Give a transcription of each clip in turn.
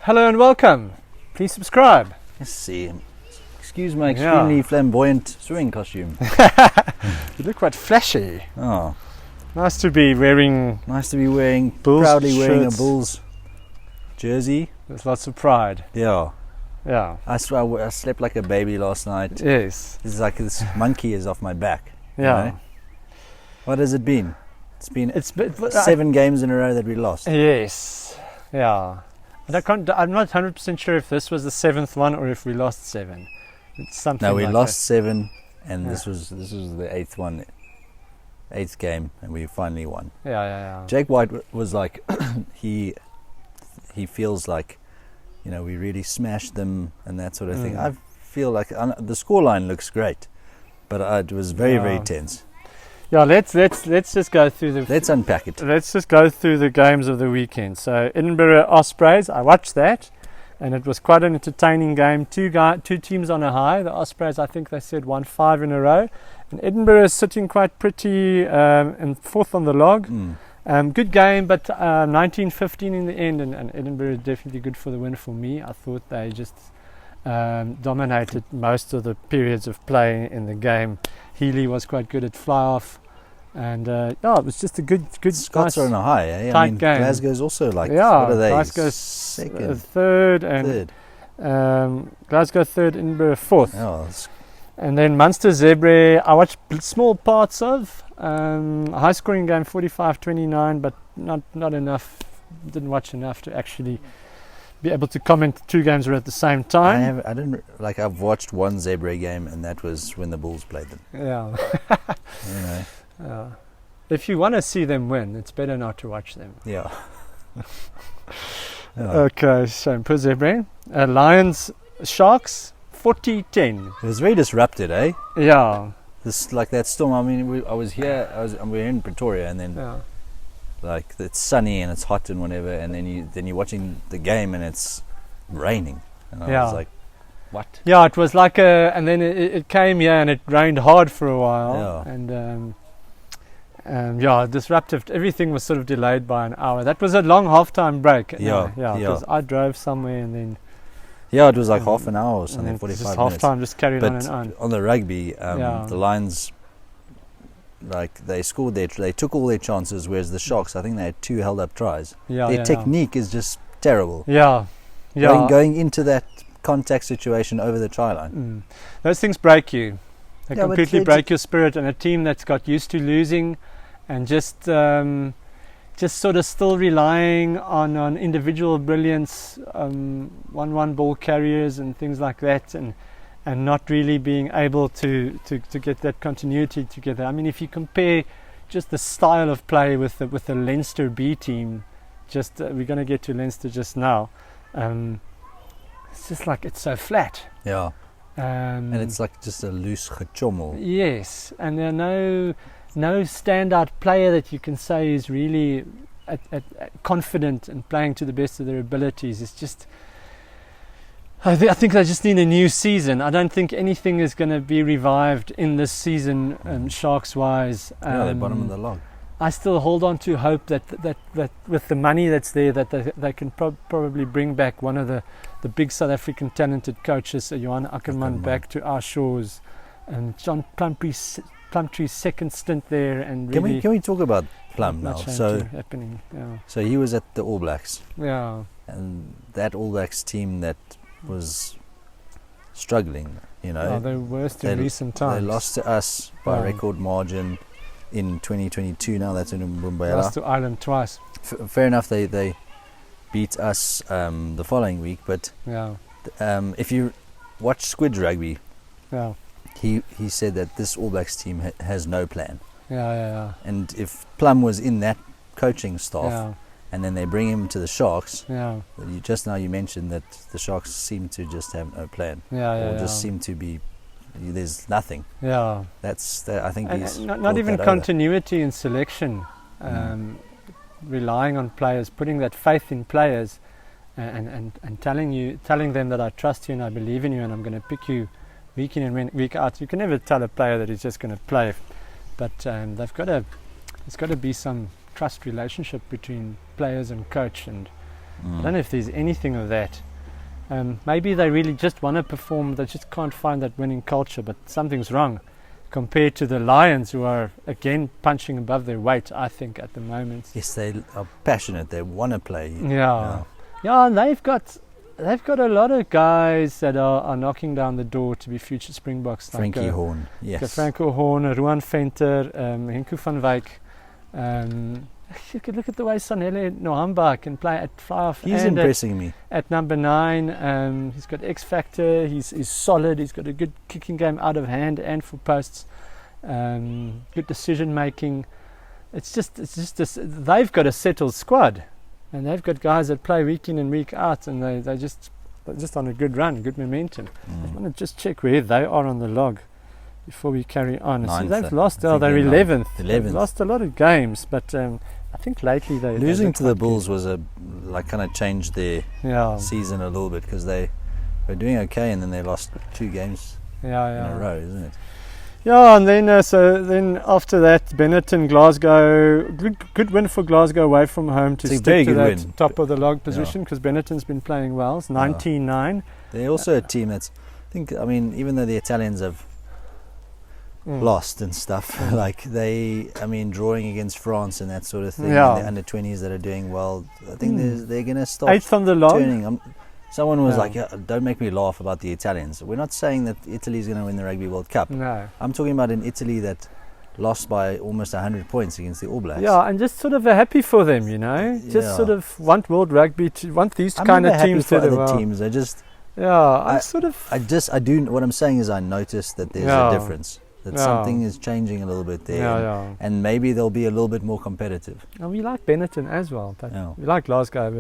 Hello and welcome. Please subscribe. Let's see. Excuse my extremely flamboyant swimming costume. You look quite flashy. Oh, Nice to be wearing. Bulls proudly wearing a shirts. Bulls jersey. There's lots of pride. Yeah. Yeah. I swear I slept like a baby last night. Yes. It's like this monkey is off my back. you Yeah. know? What has it been? It's been It's 7 games in a row that we lost. Yes. Yeah. And I'm not 100% sure if this was the 7th one or if we lost 7. It's something. No, we like lost 7, and Yeah. this was the 8th one, 8th game, and we finally won. that. Yeah. Jake White was like, he feels like, we really smashed them and that sort of thing. I feel like the scoreline looks great, but it was very, very tense. Yeah. Let's just go through the. Let's unpack it. Let's just go through the games of the weekend. So Edinburgh Ospreys, I watched that, and it was quite an entertaining game. Two teams on a high. The Ospreys, I think they said, won 5 in a row, and Edinburgh is sitting quite pretty and 4th on the log. Good game, but 19-15 in the end, and Edinburgh is definitely good for the win for me. I thought they just dominated most of the periods of play in the game. Healy was quite good at fly-off. And it was just a good Scots are on a high, eh? tight game. Glasgow's also what Yeah, are they? Glasgow's Second, third, and Glasgow third, Edinburgh 4th. Oh, And then Munster Zebra, I watched small parts of. High scoring game, 45-29, but not enough. Didn't watch enough to actually be able to comment 2 games were at the same time. I've watched one Zebra game, and that was when the Bulls played them. Yeah. Yeah. If you want to see them win, it's better not to watch them. Yeah. Okay, so for Zebra, Lions Sharks 40-10. It was very disrupted, eh? Yeah. This like that storm. I mean, we were in Pretoria, and then like it's sunny and it's hot and whatever, and then you're watching the game and it's raining, and I was like, what? Yeah, it was like and then it came here and it rained hard for a while, Yeah. and disruptive. Everything was sort of delayed by an hour. That was a long halftime break. Yeah. Because I drove somewhere and then. Yeah, it was like half an hour or something, 45 minutes. Halftime just carried on But and on. on the rugby, the Lions, like they scored they took all their chances, whereas the Sharks, I think they had 2 held up tries. Their technique is just terrible. Yeah. Going into that contact situation over the try line. Those things break you. They Yeah, but completely break your spirit, and a team that's got used to losing and just sort of still relying on individual brilliance, 1-1 ball carriers and things like that, and not really being able to get that continuity together. I mean, if you compare just the style of play with the Leinster B team, we're going to get to Leinster just now. It's just like it's so flat. Yeah. And it's like just a loose gechommel. Yes, and there are no standout player that you can say is really confident and playing to the best of their abilities. It's just, I think they just need a new season. I don't think anything is going to be revived in this season, Sharks wise. They're bottom of the log. I still hold on to hope that with the money that's there, that they can probably bring back one of the big South African talented coaches, Johan Ackerman, back to our shores, and John Plumtree's second stint there. And really can we talk about Plum now? So he was at the All Blacks. Yeah. And that All Blacks team that was struggling, they were worst in recent times. They lost to us by a record margin in 2022. Now that's in Mumbai. Lost to Ireland twice. Fair enough, they beat us the following week, but if you watch Squid's rugby, he said that this All Blacks team has no plan. And if Plum was in that coaching staff, and then they bring him to the Sharks, you mentioned that the Sharks seem to just have no plan, just seem to be, there's nothing. That's I think he's not even continuity in selection, relying on players, putting that faith in players, and telling them that I trust you and I believe in you and I'm going to pick you week in and week out. You can never tell a player that he's just going to play, but there's got to be some trust relationship between players and coach, and I don't know if there's anything of that. Maybe they really just want to perform, they just can't find that winning culture, but something's wrong compared to the Lions, who are again punching above their weight, I think, at the moment. Yes, they are passionate, they want to play. Yeah, and they've got a lot of guys that are knocking down the door to be future Springboks. Frankie Horn, yes. Franco Horn, Ruan Venter, Henko van Wyk. You could look at the way Sanele Nohamba can play at fly-off. He's impressing me. At number 9, he's got X factor. He's solid. He's got a good kicking game out of hand and for posts. Good decision making. It's just they've got a settled squad, and they've got guys that play week in and week out, and they're just on a good run, good momentum. I want to just check where they are on the log before we carry on. So they've lost. They're 11th. They've lost a lot of games, but I think lately they losing to the Bulls was kind of changed their season a little bit, because they were doing okay and then they lost 2 games in a row, isn't it? Yeah, and then then after that, Benetton, Glasgow, good win for Glasgow away from home to stick to that top of the log position, because Benetton's been playing well. It's 19-9. They're also a team that's, even though the Italians have lost and stuff, drawing against France and that sort of thing, and the under 20s that are doing well, I think they're going to stop 8th on the log. Turning. Someone was like, don't make me laugh about the Italians. We're not saying that Italy's going to win the Rugby World Cup. No. I'm talking about an Italy that lost by almost 100 points against the All Blacks. Yeah, and just sort of happy for them, just sort of want World Rugby to want these kind of teams to do well. Teams. What I'm saying is I noticed that there's a difference. That something is changing a little bit there, and maybe they'll be a little bit more competitive. And we like Benetton as well, but we like Glasgow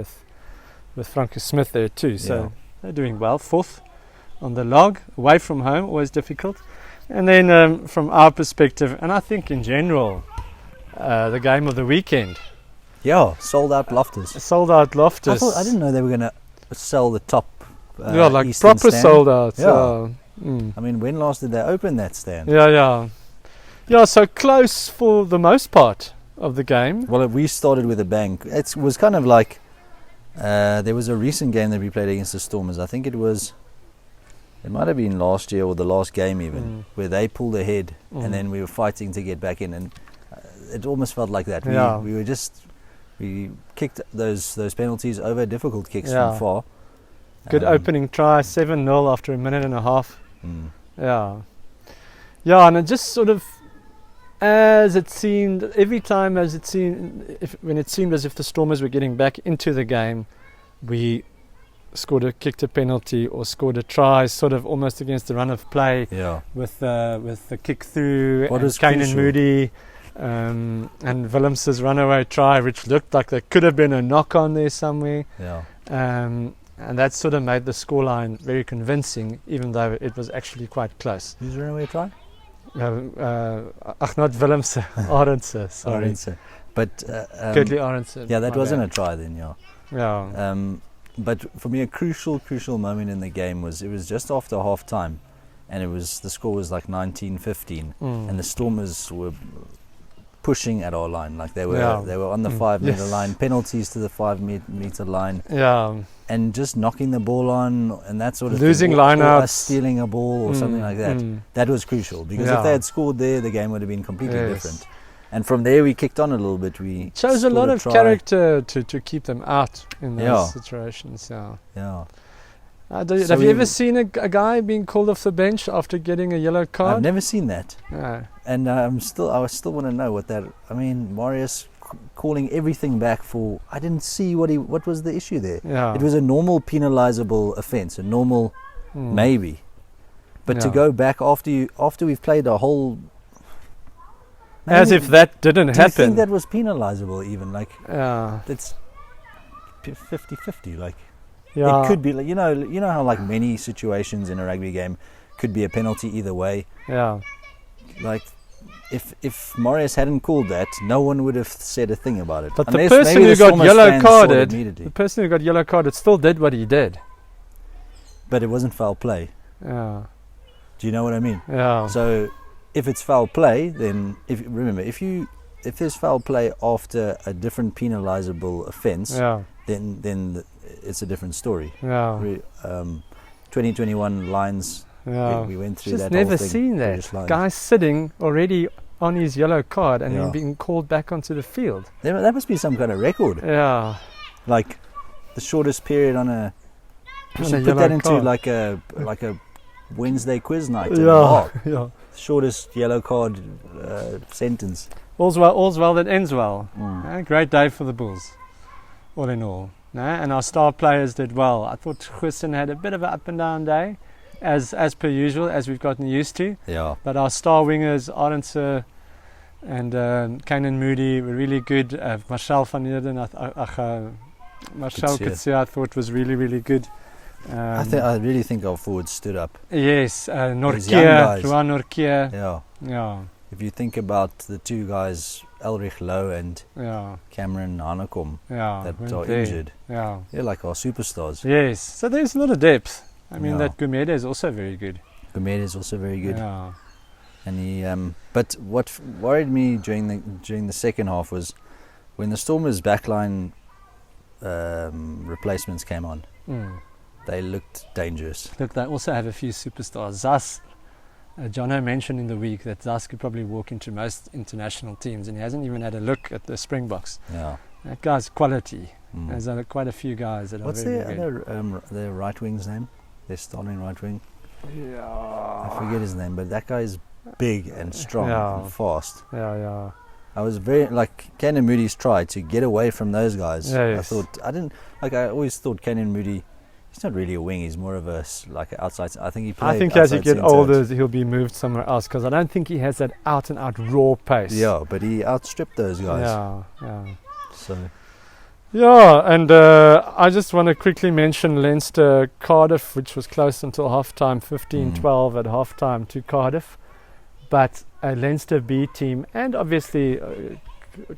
with Franco Smith there too. So they're doing well. 4th on the log, away from home, always difficult. And then from our perspective, and I think in general, the game of the weekend. Yeah, sold out Loftus. I didn't know they were going to sell the top. Like proper stand. Sold out. Yeah. When last did they open that stand? Yeah, so close for the most part of the game. Well, we started with a bang. It was kind of like there was a recent game that we played against the Stormers. I think it might have been last year or the last game even, where they pulled ahead and then we were fighting to get back in, and it almost felt like that. We kicked those penalties over, difficult kicks from far. Good opening try, 7-0 after a minute and a half. And it just sort of, when it seemed as if the Stormers were getting back into the game, we kicked a penalty or scored a try, sort of almost against the run of play, with the kick through, and Kane and Moody, and Willems's runaway try, which looked like there could have been a knock on there somewhere. And that sort of made the scoreline very convincing, even though it was actually quite close. Who's runaway try? Not Willemse, Arendse, sorry. Arendse. But Kurtley Arendse. Yeah, that wasn't a try then, but for me, a crucial moment in the game was, it was just after half time, and the score was like 19-15, and the Stormers were pushing at our line, like they were on the 5-meter line, penalties to the 5-meter line, and just knocking the ball on and that sort of losing thing, lineouts, stealing a ball or something like that. That was crucial, because if they had scored there, the game would have been completely different. And from there we kicked on a little bit. We chose a lot of character to keep them out in those situations. Have you ever seen a guy being called off the bench after getting a yellow card? I've never seen that. And I still want to know what that. Marius calling everything back for. I didn't see what was the issue there. It was a normal penalisable offence, a normal maybe, but to go back after we've played a whole. As if that didn't happen. Do you think that was penalisable even? It's 50-50. It could be, you know how many situations in a rugby game could be a penalty either way. If Marius hadn't called that, no one would have said a thing about it. But the person who got yellow carded, still did what he did. But it wasn't foul play. Do you know what I mean? So if it's foul play, then if if there's foul play after a different penalisable offence, then it's a different story. 2021 Lions. We went through just that. Never whole thing. seen that. Guy sitting already on his yellow card and then being called back onto the field. That must be some kind of record. Yeah. Like the shortest period on a. You should put that into like a Wednesday quiz night. Yeah. Shortest yellow card sentence. All's well that ends well. Great day for the Bulls, all in all. And our star players did well. I thought Hussen had a bit of an up and down day, as per usual, as we've gotten used to. Yeah. But our star wingers, Arendse and Kanan Moody, were really good. Marcel van Heerden, Marcel Kutsia, I thought was really, really good. I really think our forwards stood up. Yes, Norkier, Ruan Norkier. Yeah. If you think about the two guys, Elrich Lowe and Cameron Hanekom, that are injured, they're like our superstars. Yes, so there's a lot of depth. I mean, that Gumede is also very good. Yeah. And he, but what worried me during the second half was when the Stormers' backline replacements came on. They looked dangerous. Look, they also have a few superstars. Zas, Jono mentioned in the week that Zas could probably walk into most international teams, and he hasn't even had a look at the Springboks. Yeah, that guy's quality. There's quite a few guys that are very good. What's their right wing's name? Their starting right wing. Yeah, I forget his name, but that guy is big and strong and fast. Yeah. I was very Kanan Moody's tried to get away from those guys. I always thought Kanan Moody. He's not really a wing. He's more of a outside. I think as he get older, he'll be moved somewhere else because I don't think he has that out and out raw pace. Yeah, but he outstripped those guys. Yeah. So. Yeah, and I just want to quickly mention Leinster Cardiff, which was close until half-time, 15-12 at half-time to Cardiff. But a Leinster B team, and obviously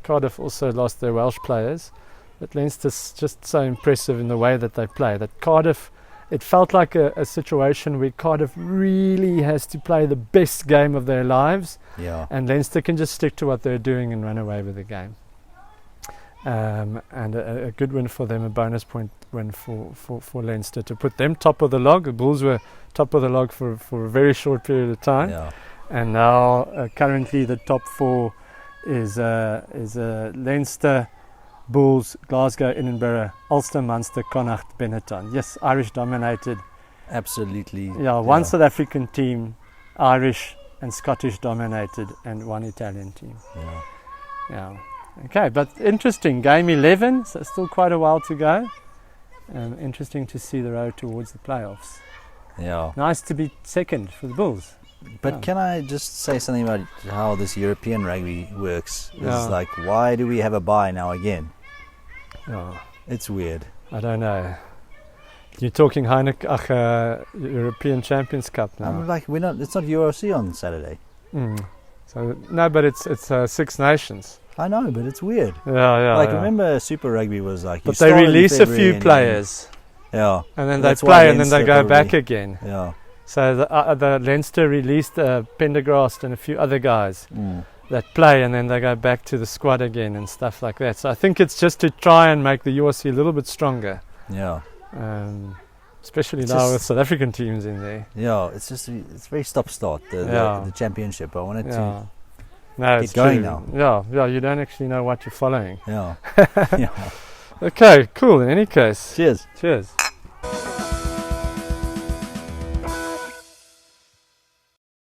Cardiff also lost their Welsh players. But Leinster's just so impressive in the way that they play. That Cardiff, it felt like a situation where Cardiff really has to play the best game of their lives. Yeah. And Leinster can just stick to what they're doing and run away with the game. And a good win for them, a bonus point win for Leinster to put them top of the log. The Bulls were top of the log for a very short period of time. Yeah. And now currently the top four is Leinster, Bulls, Glasgow, Edinburgh, Ulster, Munster, Connacht, Benetton. Yes, Irish dominated. Absolutely. Yeah, one South African team, Irish and Scottish dominated, and one Italian team. Yeah. Okay, but interesting. Game 11, so still quite a while to go. Interesting to see the road towards the playoffs. Yeah. Nice to be second for the Bulls. But can I just say something about how this European rugby works? It's like, why do we have a bye now again? Yeah. It's weird. I don't know. You're talking European Champions Cup now. I'm like, it's not URC on Saturday. So no, but it's Six Nations. I know, but it's weird. Yeah. Remember Super Rugby was like. But they release a few players. Yeah. And then they play, and then they go back again. Yeah. So the Leinster released Pendergrast and a few other guys that play, and then they go back to the squad again and stuff like that. So I think it's just to try and make the URC a little bit stronger. Yeah. Especially now with South African teams in there. Yeah, it's very stop-start, the championship. I wanted to get going now. Yeah, you don't actually know what you're following. Yeah. Okay, cool. In any case. Cheers.